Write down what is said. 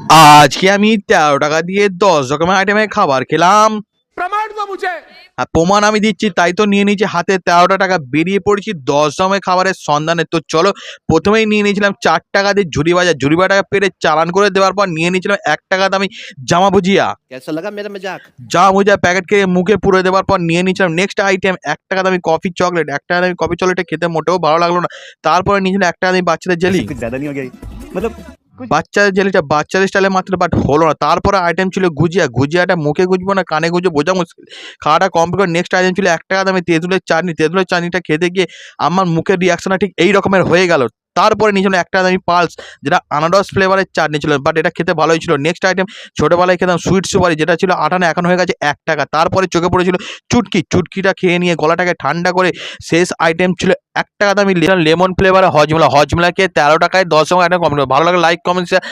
আজকে আমি 13 টাকা দিয়ে 10 রকমের আইটেমের খাবার খেলাম। प्रमाण दो मुझे। আর প্রমাণ আমি দিচ্ছি, তাই তো নিয়ে নিয়েছি হাতে 13টা টাকা, বেরিয়ে পড়েছি 10 রকমের খাবারের সন্ধানে। তো চলো, প্রথমেই নিয়ে নিয়েছিলাম 4 টাকা দিয়ে ঝুড়ি বাজার পেরে চালান করে দেওয়ার পর নিয়ে নিয়েছিলাম 1 টাকা দামি জামা ভুজিয়া। कैसा लगा मेरा मजाक? জামা ভুজিয়া প্যাকেট খেয়ে মুখে পুরে দেওয়ার পর নিয়ে নিয়েছিলাম নেক্সট আইটেম 1 টাকা দামি কফি চকলেট। 1 টাকা দামি কফি চকলেটটা খেতে মোটেও ভালো লাগলো না। তারপরে নিয়েছিলাম 1 টাকা দামি বাচ্চাদের জেলি। कुछ ज्यादा नहीं हो गया ये? मतलब বাচ্চাদের জেলিটা বাচ্চাদের স্টাইলে মাত্র, বাট হলো না। তারপরে আইটেম ছিল গুজিয়াটা মুখে গুজবো না কানে গুজবো বোঝা মুশকিল। খাওয়াটা কমপ্লিট করে নেক্সট আইটেম ছিল 1 টাকা দামে তেঁতুলের চাটনিটা খেতে গিয়ে আমার মুখের রিয়াকশনটা ঠিক এই রকমের হয়ে গেল। তারপরে নিয়েছিল 1 টাকা দামি পালস, যেটা আনারস ফ্লেভারের চাটনি ছিল, বাট এটা খেতে ভালোই ছিল। নেক্সট আইটেম ছোটোবেলায় খেতাম সুইট সুপারি, যেটা ছিল 58, এখন হয়ে গেছে 1 টাকা। তারপরে চোখে পড়েছিল চুটকিটা খেয়ে নিয়ে গলাটাকে ঠান্ডা করে শেষ আইটেম ছিল 1 টাকা দামি লেমন ফ্লেভারের হজমলা খেয়ে 13 টাকায় 10 আইটেম কমপ্লিট। ভালো লাগে লাইক কমেন্ট শেয়ার।